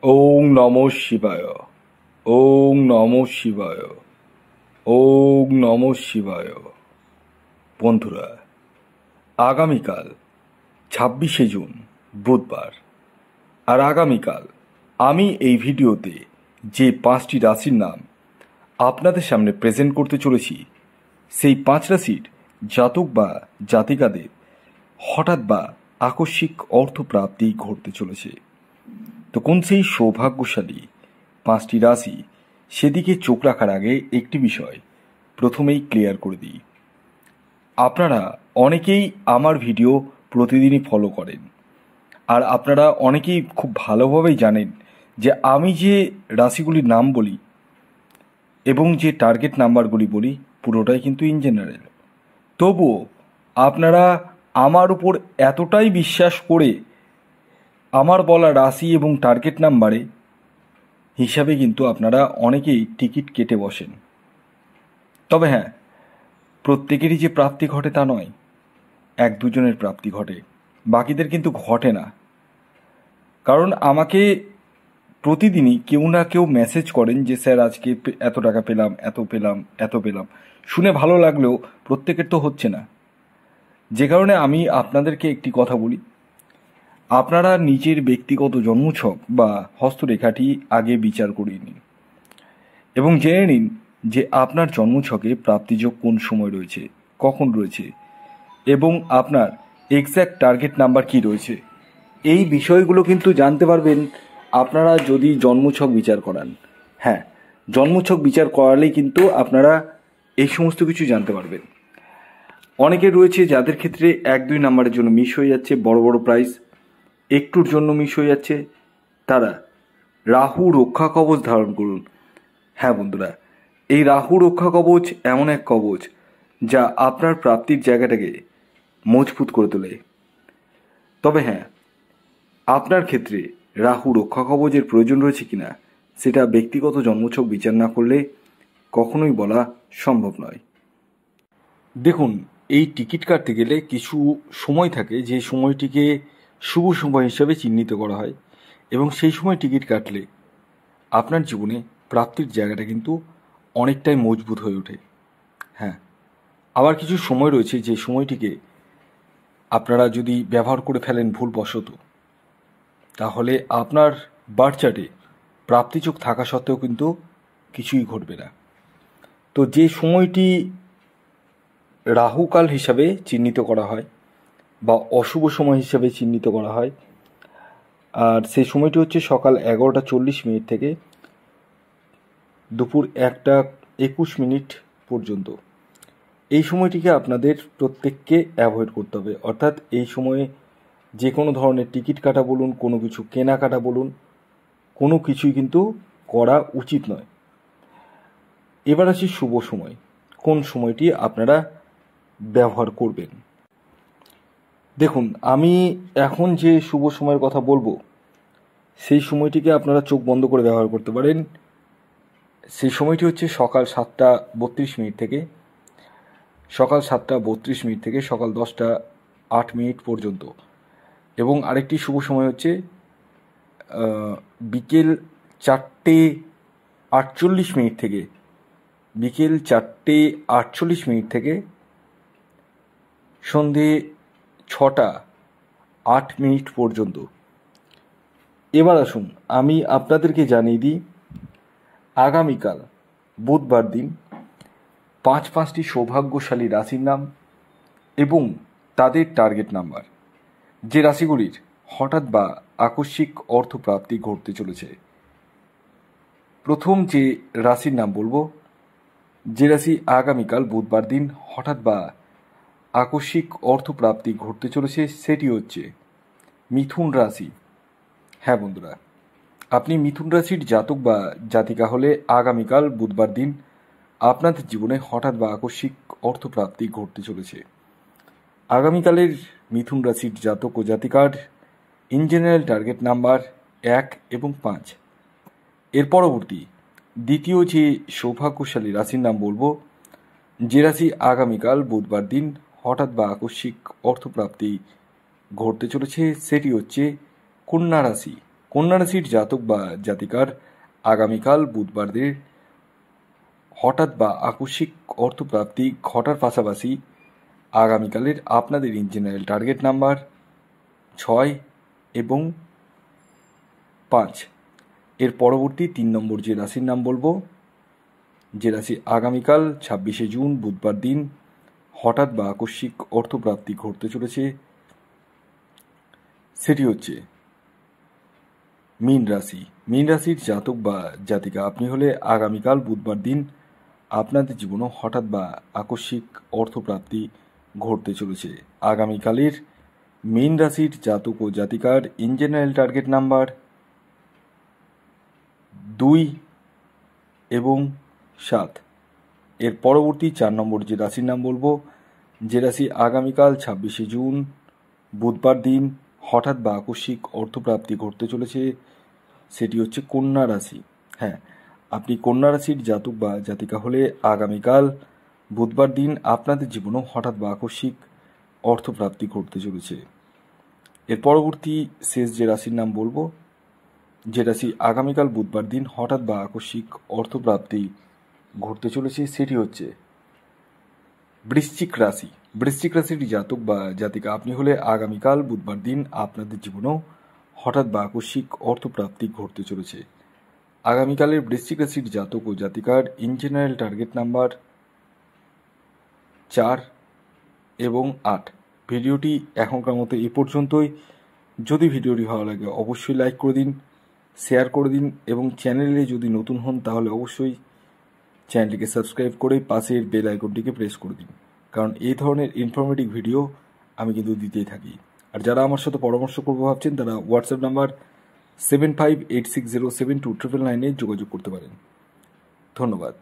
ওং নমঃ শিবায়। ওং নমঃ শিবায়। ওং নমঃ শিবায়। বন্ধুরা, আগামীকাল 26শে জুন বুধবার, আর আগামীকাল আমি এই ভিডিওতে যে 5টি রাশির নাম আপনাদের সামনে প্রেজেন্ট করতে চলেছি, সেই 5 রাশির জাতক বা জাতিকাদের হঠাৎ বা আকস্মিক অর্থপ্রাপ্তি ঘটতে চলেছে। তো কোন সেই সৌভাগ্যশালী 5টি রাশি, সেদিকে চোখ রাখার আগে একটি বিষয় প্রথমেই ক্লিয়ার করে দিই। আপনারা অনেকেই আমার ভিডিও প্রতিদিনই ফলো করেন, আর আপনারা অনেকেই খুব ভালোভাবেই জানেন যে আমি যে রাশিগুলির নাম বলি এবং যে টার্গেট নাম্বারগুলি বলি পুরোটাই কিন্তু ইন জেনারেল। তবুও আপনারা আমার উপর এতটাই বিশ্বাস করে আমার বলা রাশি এবং টার্গেট নাম্বারে হিসাবে কিন্তু আপনারা অনেকেই টিকিট কেটে বসেন। তবে হ্যাঁ, প্রত্যেকেরই যে প্রাপ্তি ঘটে তা নয়, 1-2জনের প্রাপ্তি ঘটে, বাকিদের কিন্তু ঘটে না। কারণ আমাকে প্রতিদিনই কেউ না কেউ মেসেজ করেন যে স্যার আজকে এত টাকা পেলাম, এত পেলাম। শুনে ভালো লাগলেও প্রত্যেকের তো হচ্ছে না। যে কারণে আমি আপনাদেরকে একটি কথা বলি, আপনারা নিজের ব্যক্তিগত জন্মছক বা হস্তরেখাটি আগে বিচার করিয়ে নিন এবং জেনে নিন যে আপনার জন্মছকে প্রাপ্তিযোগ কোন সময় রয়েছে, কখন রয়েছে এবং আপনার এক্স্যাক্ট টার্গেট নাম্বার কি রয়েছে। এই বিষয়গুলো কিন্তু জানতে পারবেন আপনারা যদি জন্মছক বিচার করান। হ্যাঁ, জন্মছক বিচার করালেই কিন্তু আপনারা এই সমস্ত কিছু জানতে পারবেন। অনেকে রয়েছে যাদের ক্ষেত্রে 1-2 নাম্বারের জন্য মিস হয়ে যাচ্ছে, বড় বড় প্রাইজ একটুর জন্য মিস হয়ে যাচ্ছে। তারা রাহু রক্ষা কবচ ধারণ করুন। হ্যাঁ বন্ধুরা, এই রাহু রক্ষা কবচ এমন এক কবচ যা আপনার প্রাপ্তির জায়গাটাকে মজবুত করে তোলে। তবে হ্যাঁ, আপনার ক্ষেত্রে রাহু রক্ষা কবচের প্রয়োজন রয়েছে কিনা সেটা ব্যক্তিগত জন্মছক বিচার না করলে কখনোই বলা সম্ভব নয়। দেখুন, এই টিকিট কাটতে গেলে কিছু সময় থাকে যে সময়টিকে শুভ সময় হিসাবে চিহ্নিত করা হয়, এবং সেই সময় টিকিট কাটলে আপনার জীবনে প্রাপ্তির জায়গাটা কিন্তু অনেকটাই মজবুত হয়ে ওঠে। হ্যাঁ, আবার কিছু সময় রয়েছে যে সময়টিকে আপনারা যদি ব্যবহার করে ফেলেন ভুলবশত, তাহলে আপনার বার্থ চার্টে প্রাপ্তিযোগ থাকা সত্ত্বেও কিন্তু কিছুই ঘটবে না। তো যে সময়টি রাহুকাল হিসাবে চিহ্নিত করা হয় বা অশুভ সময় হিসাবে চিহ্নিত করা হয়, আর সেই সময়টি হচ্ছে সকাল 11টা 40 মিনিট থেকে দুপুর 1টা 21 মিনিট পর্যন্ত। এই সময়টিকে আপনাদের প্রত্যেককে অ্যাভয়েড করতে হবে। অর্থাৎ এই সময়ে যে কোনো ধরনের টিকিট কাটা বলুন, কোনো কিছু কেনাকাটা বলুন, কোনো কিছুই কিন্তু করা উচিত নয়। এবার আসি শুভ সময়, কোন সময়টি আপনারা ব্যবহার করবেন। দেখুন, আমি এখন যে শুভ সময়ের কথা বলবো সেই সময়টিকে আপনারা চোখ বন্ধ করে ব্যবহার করতে পারেন। সেই সময়টি হচ্ছে সকাল 7টা 32 মিনিট থেকে সকাল 10টা 38 মিনিট পর্যন্ত। এবং আরেকটি শুভ সময় হচ্ছে বিকেল 4টে 48 মিনিট থেকে সন্ধে 6টা 8 মিনিট পর্যন্ত। এবার আসুন আমি আপনাদেরকে জানিয়ে দিই আগামীকাল বুধবার দিন 5টি সৌভাগ্যশালী রাশির নাম এবং তাদের টার্গেট নাম্বার, যে রাশিগুলির হঠাৎ বা আকস্মিক অর্থপ্রাপ্তি ঘটতে চলেছে। প্রথম যে রাশির নাম বলবো, যে রাশি আগামীকাল বুধবার দিন হঠাৎ বা আকস্মিক অর্থপ্রাপ্তি ঘটতে চলেছে, সেটি হচ্ছে মিথুন রাশি। হ্যাঁ বন্ধুরা, আপনি মিথুন রাশির জাতক বা জাতিকা হলে আগামীকাল বুধবার দিন আপনাদের জীবনে হঠাৎ বা আকস্মিক অর্থপ্রাপ্তি ঘটতে চলেছে। আগামীকালের মিথুন রাশির জাতক ও জাতিকার ইন জেনারেল টার্গেট নাম্বার 1 এবং 5। এর পরবর্তী দ্বিতীয় যে সৌভাগ্যশালী রাশির নাম বলবো, যে রাশি আগামীকাল বুধবার দিন হঠাৎ বা আকস্মিক অর্থপ্রাপ্তি ঘটতে চলেছে, সেটি হচ্ছে কন্যা রাশি। কন্যা রাশির জাতক বা জাতিকার আগামীকাল বুধবারদের হঠাৎ বা আকস্মিক অর্থপ্রাপ্তি ঘটার পাশাপাশি আগামীকালের আপনাদের ইন জেনারেল টার্গেট নাম্বার 6 এবং 5। এর পরবর্তী 3 নম্বর যে রাশির নাম বলবো, যে রাশি আগামীকাল 26শে জুন বুধবার দিন হঠাৎ বা আকস্মিক অর্থপ্রাপ্তি ঘটতে চলেছে, সেটি হচ্ছে মীন রাশি। মীন রাশির জাতক বা জাতিকা আপনি হলে আগামীকাল বুধবার দিন আপনাদের জীবনে হঠাৎ বা আকস্মিক অর্থপ্রাপ্তি ঘটতে চলেছে। আগামীকালের মীন রাশির জাতক ও জাতিকার ইন জেনারেল টার্গেট নাম্বার 2 এবং 7। এর পরবর্তী 4 নম্বর যে রাশির নাম বলবো, যে রাশি আগামীকাল 26শে জুন বুধবার দিন হঠাৎ বা আকস্মিক অর্থপ্রাপ্তি ঘটতে চলেছে, সেটি হচ্ছে কন্যা রাশি। হ্যাঁ, আপনি কন্যা রাশির জাতক বা জাতিকা হলে আগামীকাল বুধবার দিন আপনাদের জীবনেও হঠাৎ বা আকস্মিক অর্থপ্রাপ্তি ঘটতে চলেছে। এর পরবর্তী শেষ যে রাশির নাম বলবো, যে রাশি আগামীকাল বুধবার দিন হঠাৎ বা আকস্মিক অর্থপ্রাপ্তি ঘটতে চলেছে, সেটি হচ্ছে বৃশ্চিক রাশি। বৃশ্চিক রাশির জাতক বা জাতিকা আপনি হলে আগামীকাল বুধবার দিন আপনাদের জীবনেও হঠাৎ বা আকস্মিক অর্থপ্রাপ্তি ঘটতে চলেছে। আগামীকালের বৃশ্চিক রাশির জাতক ও জাতিকার ইন জেনারেল টার্গেট নাম্বার 4 এবং 8। ভিডিওটি এখনকার মতো এ পর্যন্তই। যদি ভিডিওটি ভালো লাগে অবশ্যই লাইক করে দিন, শেয়ার করে দিন এবং চ্যানেলে যদি নতুন হন তাহলে অবশ্যই চ্যানেলটিকে সাবস্ক্রাইব করে পাশের বেল আইকনটিকে প্রেস করে দিন, কারণ এই ধরনের ইনফরমেটিভ ভিডিও আমি কিন্তু দিতেই থাকি। আর যারা আমার সাথে পরামর্শ করবো ভাবছেন তারা হোয়াটসঅ্যাপ নাম্বার 7586072999 যোগাযোগ করতে পারেন। ধন্যবাদ।